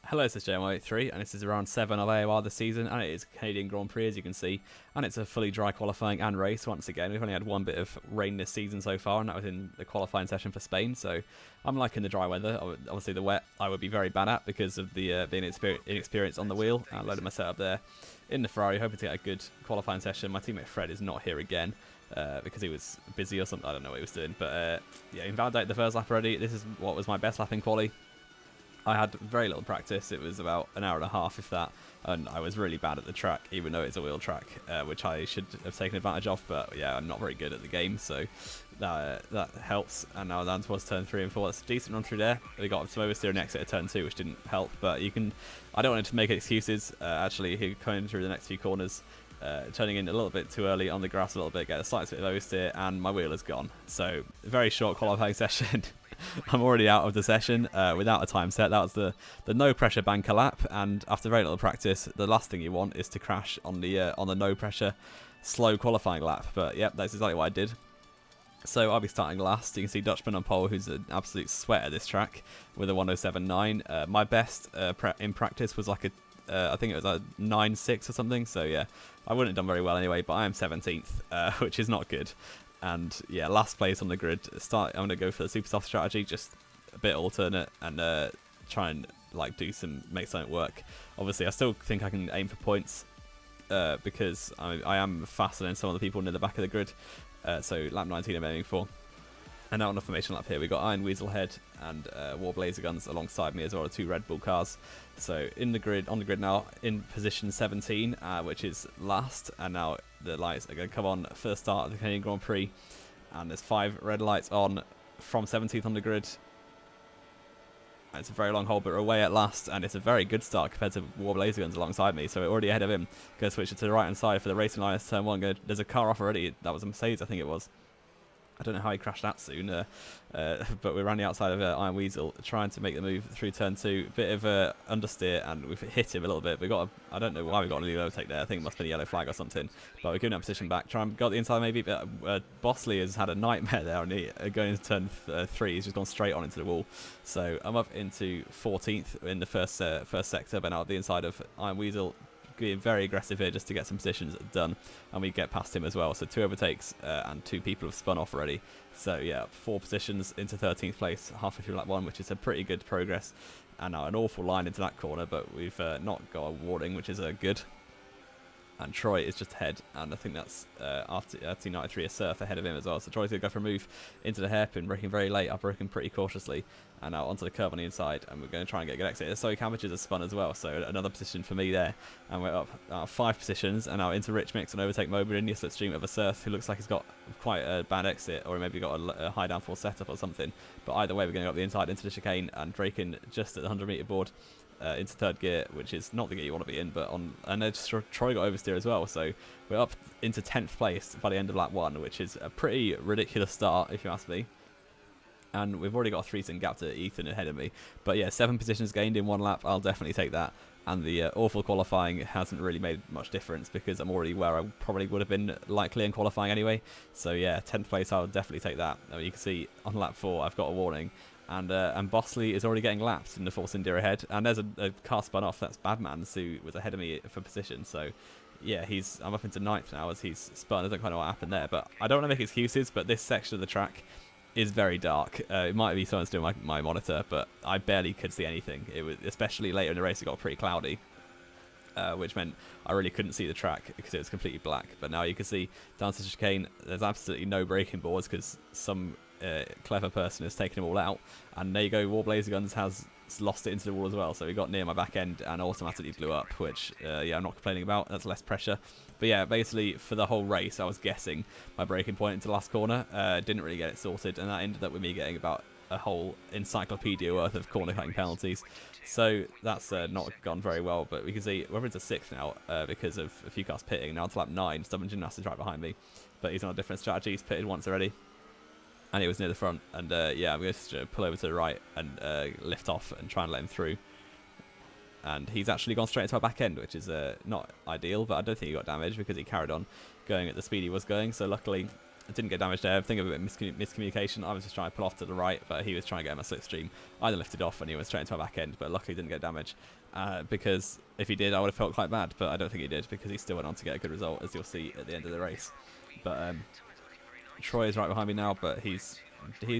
Hello, this is JMI83, and this is round 7 of AOR this season, and it is Canadian Grand Prix, as you can see, and it's a fully dry qualifying and race once again. We've only had one bit of rain this season so far, and that was in the qualifying session for Spain, so I'm liking the dry weather. Obviously the wet I would be very bad at because of the being inexperienced on the wheel. I loaded my setup there in the Ferrari, hoping to get a good qualifying session. My teammate Fred is not here again because he was busy or something. I don't know what he was doing, but yeah, invalidated the first lap already. This is what was my best lap in quali. I had very little practice. It was about an hour and a half, if that, and I was really bad at the track, even though it's a wheel track, which I should have taken advantage of. But yeah, I'm not very good at the game, so that helps. And now down towards turn 3 and 4. That's a decent run through there. We got some oversteer and exit at turn 2, which didn't help. But you can, I don't want to make excuses. Actually, he coming through the next few corners, turning in a little bit too early on the grass a little bit, get a slight bit of oversteer, and my wheel is gone. So very short qualifying session. I'm already out of the session without a time set. That was the no pressure banker lap, and after very little practice, the last thing you want is to crash on the no pressure slow qualifying lap. But yep, that's exactly what I did. So I'll be starting last. You can see Dutchman on pole, who's an absolute sweat at this track with a 107.9. My best in practice was like I think it was a 9.6 or something. So yeah, I wouldn't have done very well anyway. But I am 17th, which is not good. And yeah, last place on the grid. I'm going to go for the super soft strategy, just a bit alternate, and try and like make something work. Obviously, I still think I can aim for points because I am faster than some of the people near the back of the grid. So lap 19 I'm aiming for. And now on the formation lap here, we've got Iron Weasel Head and War Blazer Guns alongside me as well, the 2 Red Bull cars. So on the grid now, in position 17, which is last, and now the lights are going to come on for the start of the Canadian Grand Prix, and there's 5 red lights on from 17th on the grid. And it's a very long hold, but we're away at last, and it's a very good start compared to War Blazer Guns alongside me, so we're already ahead of him. Going to switch it to the right hand side for the racing line. Turn 1, there's a car off already. That was a Mercedes, I think it was. I don't know how he crashed that soon, but we're around the outside of Iron Weasel, trying to make the move through turn 2. Bit of understeer, and we've hit him a little bit. We got I don't know why we got a yellow take there. I think it must have been a yellow flag or something. But we're giving that position back. Got the inside maybe, but Bosley has had a nightmare there, and going into turn 3, he's just gone straight on into the wall. So I'm up into 14th in the first sector, but now the inside of Iron Weasel. Being very aggressive here just to get some positions done, and we get past him as well. So 2 overtakes and 2 people have spun off already. So yeah, 4 positions into 13th place, halfway through lap 1, which is a pretty good progress. And now an awful line into that corner, but we've not got a warning, which is good. And Troy is just ahead, and I think that's RT93 a surf ahead of him as well. So Troy's going to go for a move into the hairpin, braking very late. I've broken pretty cautiously, and now onto the curb on the inside, and we're going to try and get a good exit. So Cambridge has spun as well, so another position for me there. And we're up 5 positions, and now into Rich Mix and overtake Mobley in the slipstream of a surf, who looks like he's got quite a bad exit, or maybe got a high downforce setup or something. But either way, we're going to go up the inside into the chicane, and braking just at the 100 metre board. Into 3rd gear, which is not the gear you want to be in, but and then Troy got oversteer as well, so we're up into 10th place by the end of lap 1, which is a pretty ridiculous start if you ask me. And we've already got a 3-second gap to Ethan ahead of me, but yeah, 7 positions gained in 1 lap. I'll definitely take that. And the awful qualifying hasn't really made much difference because I'm already where I probably would have been likely in qualifying anyway. So yeah, 10th place, I'll definitely take that. You can see on lap 4 I've got a warning. And Bosley is already getting lapped in the Force India ahead, and there's a car spun off. That's Badman, who was ahead of me for position. So yeah, I'm up into 9th now as he's spun. I don't quite know what happened there, but I don't want to make excuses, but this section of the track is very dark. It might be someone's doing my monitor, but I barely could see anything. It was, especially later in the race, it got pretty cloudy, which meant I really couldn't see the track because it was completely black. But now you can see down to the chicane, there's absolutely no braking boards because some clever person has taken them all out, and there you go, War Blazer Guns has lost it into the wall as well, so we got near my back end and automatically blew up, which yeah, I'm not complaining about. That's less pressure. But yeah, basically for the whole race I was guessing my braking point into the last corner, didn't really get it sorted, and that ended up with me getting about a whole encyclopedia worth of corner cutting penalties. So that's not gone very well, but we can see we're into 6th now because of a few cars pitting. Now to lap 9, Stubborn Gymnast is right behind me, but he's on a different strategy. He's pitted once already, and he was near the front, and yeah, I'm going to pull over to the right and lift off and try and let him through. And he's actually gone straight into our back end, which is not ideal, but I don't think he got damaged because he carried on going at the speed he was going. So luckily didn't get damaged there. I think of a bit of miscommunication. I was just trying to pull off to the right, but he was trying to get in my slipstream. I then lifted off and he went straight into my back end, but luckily didn't get damage. Because if he did, I would have felt quite bad, but I don't think he did because he still went on to get a good result, as you'll see at the end of the race. But Troy is right behind me now, but he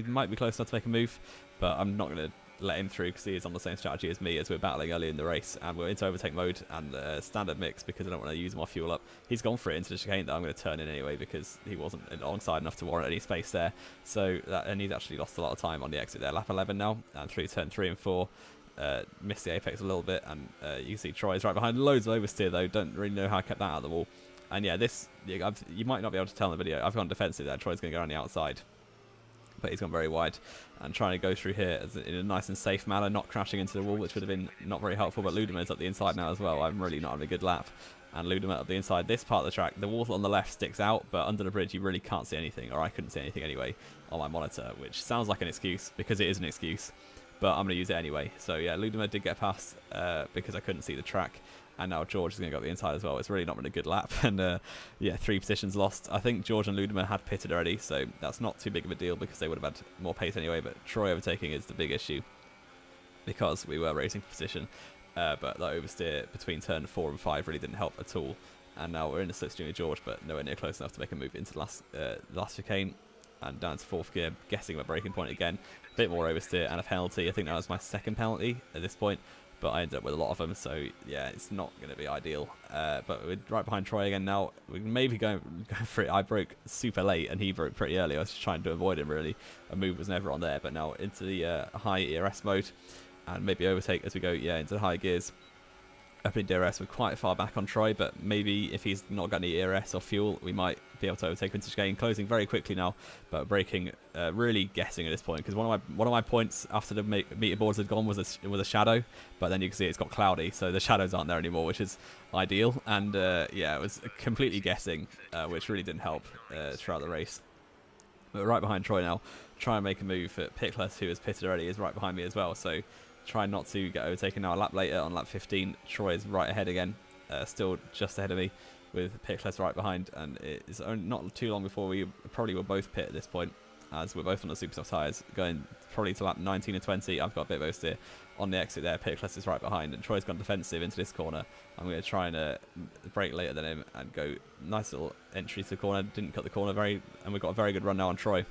might be close enough to make a move, but I'm not going to let him through because he is on the same strategy as me, as we're battling early in the race and we're into overtake mode and standard mix because I don't want to use more fuel up. He's gone for it into the chicane that I'm going to turn in anyway because he wasn't alongside enough to warrant any space there. So and he's actually lost a lot of time on the exit there. Lap 11 now, and through turn 3 and 4. Missed the apex a little bit, and you can see Troy's right behind. Loads of oversteer though. Don't really know how I kept that out of the wall. And yeah, you might not be able to tell in the video. I've gone defensive there. Troy's going to go on the outside, but he's gone very wide and trying to go through here in a nice and safe manner, not crashing into the wall, which would have been not very helpful. But Ludeman's up the inside now as well. I'm really not having a good lap. And Ludeman up the inside. This part of the track, the wall on the left sticks out, but under the bridge you really can't see anything, or I couldn't see anything anyway on my monitor, which sounds like an excuse because it is an excuse, but I'm going to use it anyway. So yeah, Ludeman did get past because I couldn't see the track. And now George is going to go up the inside as well. It's really not been a good lap. And yeah, 3 positions lost. I think George and Ludeman had pitted already, so that's not too big of a deal because they would have had more pace anyway. But Troy overtaking is the big issue because we were racing for position. But that oversteer between turn 4 and 5 really didn't help at all. And now we're in the slipstream with George, but nowhere near close enough to make a move into the last chicane. And down to 4th gear, guessing my braking point again. A bit more oversteer and a penalty. I think that was my 2nd penalty at this point. But I ended up with a lot of them, so yeah, it's not going to be ideal. But we're right behind Troy again now. We can maybe go for it. I broke super late, and he broke pretty early. I was just trying to avoid him, really. A move was never on there, but now into the high ERS mode, and maybe overtake as we go, yeah, into the high gears. Up in DRS, we're quite far back on Troy, but maybe if he's not got any ERS or fuel, we might be able to overtake into chicane. Closing very quickly now, but braking, really guessing at this point because one of my points after the meter boards had gone was a shadow, but then you can see it's got cloudy, so the shadows aren't there anymore, which is ideal. And yeah, it was completely guessing, which really didn't help throughout the race. But we're right behind Troy now, trying to make a move. Pickless, who has pitted already, is right behind me as well, so trying not to get overtaken now. A lap later on lap 15, Troy is right ahead again, still just ahead of me with Pickless right behind, and it's not too long before we probably will both pit at this point, as we're both on the Supersoft tyres, going probably to lap 19 and 20. I've got a bit of oversteer on the exit there. Pickless is right behind, and Troy's gone defensive into this corner. I'm going to try and brake later than him and go nice little entry to the corner. Didn't cut the corner and we've got a very good run now on Troy.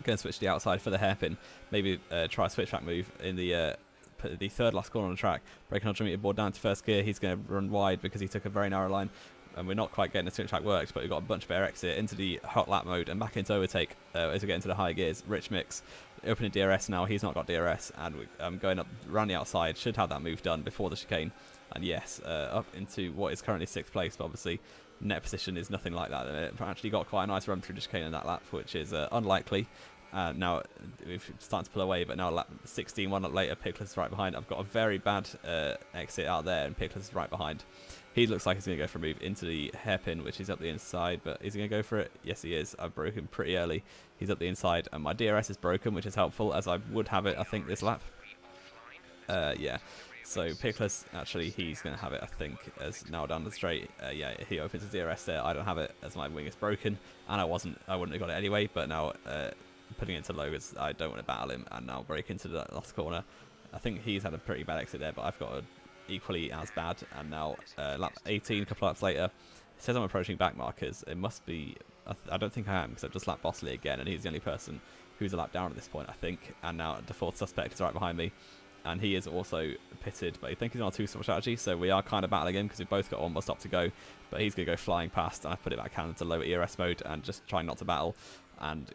Going to switch to the outside for the hairpin. Maybe try a switchback move in the 3rd last corner on the track. Braking on meter board down to 1st gear. He's going to run wide because he took a very narrow line. And we're not quite getting the switchback worked, but we've got a bunch of air exit into the hot lap mode and back into overtake as we get into the high gears. Rich mix. Opening DRS now. He's not got DRS. And I'm going up around the outside. Should have that move done before the chicane. And yes, up into what is currently 6th place, but obviously net position is nothing like that. It actually got quite a nice run through the chicane in that lap, which is unlikely. Now we've started to pull away, but now lap 16, 1 lap later, Pickless is right behind. I've got a very bad exit out there, and Pickless is right behind. He looks like he's going to go for a move into the hairpin, which is up the inside, but is he going to go for it? Yes, he is. I've broken pretty early. He's up the inside, and my DRS is broken, which is helpful, as I would have it, I think, this lap. Yeah. So Pickless, actually, he's going to have it, I think, as now down the straight. Yeah, he opens his DRS there. I don't have it, as my wing is broken, and I wouldn't have got it anyway, but now putting it to low, as I don't want to battle him, and now break into the last corner. I think he's had a pretty bad exit there, but I've got equally as bad. And now lap 18, a couple laps later, it says I'm approaching back markers. It must be, I don't think I am, because I've just lapped Bossley again, and he's the only person who's a lap down at this point, I think. And now the 4th suspect is right behind me, and he is also pitted, but I think he's on a 2-stop strategy, so we are kind of battling him because we've both got one more stop to go. But he's going to go flying past, and I put it back down into lower ERS mode and just trying not to battle. And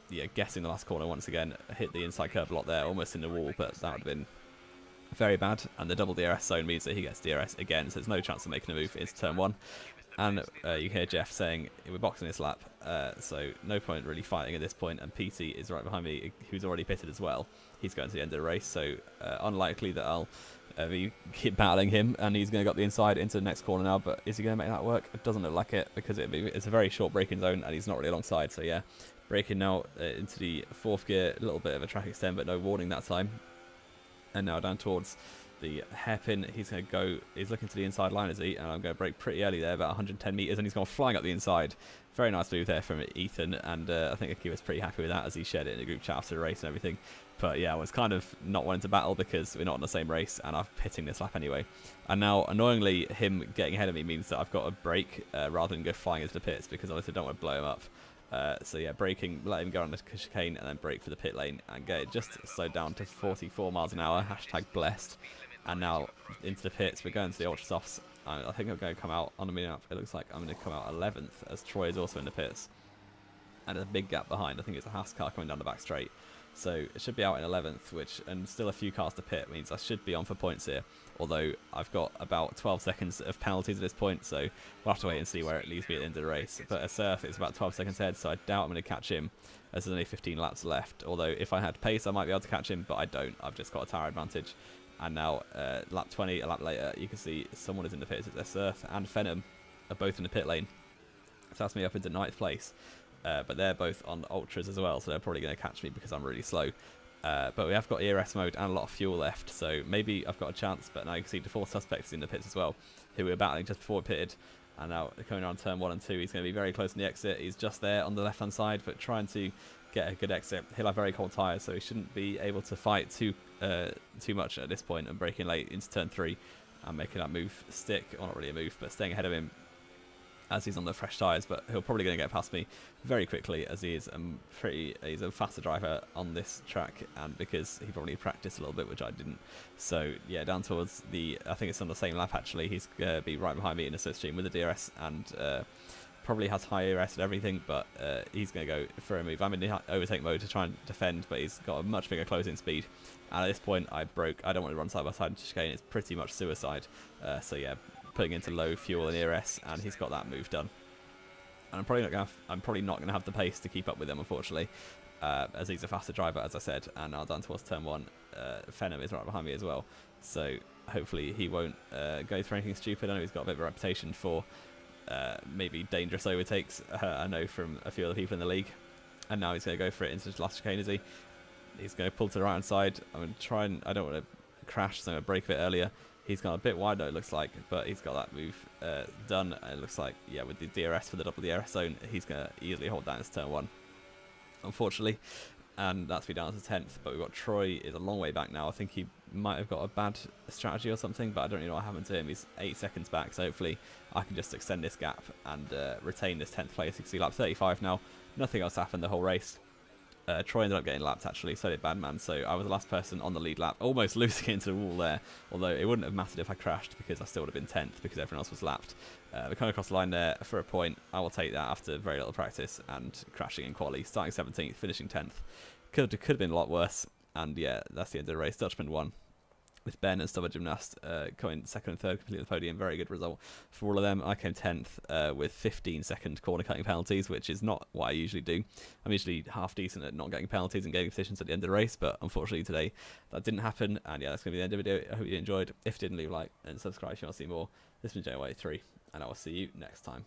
yeah, guessing the last corner once again, hit the inside curb a lot there, almost in the wall, but that would have been very bad. And the double DRS zone means that he gets DRS again, so there's no chance of making a move. It's turn 1. And you hear Jeff saying, we're boxing this lap, so no point really fighting at this point. And PT is right behind me, who's already pitted as well. He's going to the end of the race, so unlikely that I'll keep battling him. And he's going to go up the inside into the next corner now, but is he going to make that work? It doesn't look like it, because it's a very short braking zone, and he's not really alongside, so yeah. Braking now into the 4th gear, a little bit of a track extend, but no warning that time. And now down towards the hairpin. He's going to go, he's looking to the inside line, is he? And I'm going to brake pretty early there, about 110 metres, and he's gone flying up the inside. Very nice move there from Ethan, and I think Akiva's pretty happy with that as he shared it in the group chat after the race and everything. But yeah, I was kind of not wanting to battle because we're not in the same race, and I'm pitting this lap anyway. And now, annoyingly, him getting ahead of me means that I've got to brake rather than go flying into the pits, because obviously I don't want to blow him up. So yeah, braking, let him go on the chicane, and then brake for the pit lane, and get it just slowed down to 44 miles an hour, hashtag blessed. And now into the pits, we're going to the ultra softs. I think I'm going to come out on the mini-map. It looks like I'm going to come out 11th, as Troy is also in the pits. And there's a big gap behind. I think it's a Haas car coming down the back straight. So it should be out in 11th, which, and still a few cars to pit, means I should be on for points here. Although I've got about 12 seconds of penalties at this point, so we'll have to wait and see where it leaves me at the end of the race. But a Surf is about 12 seconds ahead, so I doubt I'm going to catch him, as there's only 15 laps left. Although if I had pace, I might be able to catch him, but I don't. I've just got a tyre advantage. And now, lap 20, a lap later, you can see someone is in the pits. It's Surf and Phenom are both in the pit lane. So that's me up into 9th place. But they're both on ultras as well, so they're probably going to catch me because I'm really slow. But we have got AOR S mode and a lot of fuel left, so maybe I've got a chance. But now you can see the 4 suspects in the pits as well, who we were battling just before we pitted. And now coming around turn 1 and 2, he's going to be very close on the exit. He's just there on the left-hand side, but trying to get a good exit. He'll have very cold tyres, so he shouldn't be able to fight too much at this point, and breaking late into turn 3 and making that move stick. Well, not really a move, but staying ahead of him as he's on the fresh tyres. But he'll probably going to get past me very quickly, as he is he's a faster driver on this track, and because he probably practiced a little bit, which I didn't. So yeah, down towards the, I think it's on the same lap actually, he's going to be right behind me in the slipstream with the DRS, and probably has high AOR and everything, but he's going to go for a move. I'm in the overtake mode to try and defend, but he's got a much bigger closing speed. And at this point, I don't want to run side by side into chicane. It's pretty much suicide. So yeah, putting into low fuel and ERS, and he's got that move done. And I'm probably not going to have the pace to keep up with him, unfortunately, as he's a faster driver, as I said. And now down towards turn 1, Phenom is right behind me as well. So hopefully he won't go through anything stupid. I know he's got a bit of a reputation for maybe dangerous overtakes, I know from a few other people in the league. And now he's going to go for it into the last chicane, is he? He's going to pull to the right hand side. I'm going to try and, I don't want to crash, so I'm going to brake a bit earlier. He's gone a bit wide though, it looks like, but he's got that move done. And it looks like, yeah, with the DRS for the double DRS zone, he's going to easily hold down his turn 1, unfortunately. And that's me down to 10th, but we've got Troy is a long way back now. I think he might have got a bad strategy or something, but I don't really know what happened to him. He's 8 seconds back, so hopefully I can just extend this gap and retain this 10th place. You can see lap 35 now. Nothing else happened the whole race. Troy ended up getting lapped actually, so did Badman, so I was the last person on the lead lap, almost losing into the wall there, although it wouldn't have mattered if I crashed because I still would have been 10th because everyone else was lapped. We're coming across the line there for a point. I will take that after very little practice and crashing in quali, starting 17th, finishing 10th. Could have been a lot worse, and yeah, that's the end of the race. Dutchman won, with Ben and Stubborn Gymnast coming 2nd and 3rd, completing the podium. Very good result for all of them. I came 10th with 15-second corner cutting penalties, which is not what I usually do. I'm usually half decent at not getting penalties and getting positions at the end of the race, but unfortunately today that didn't happen. And yeah, that's going to be the end of the video. I hope you enjoyed. If you didn't, leave a like and subscribe if you want to see more. This has been JY3, and I will see you next time.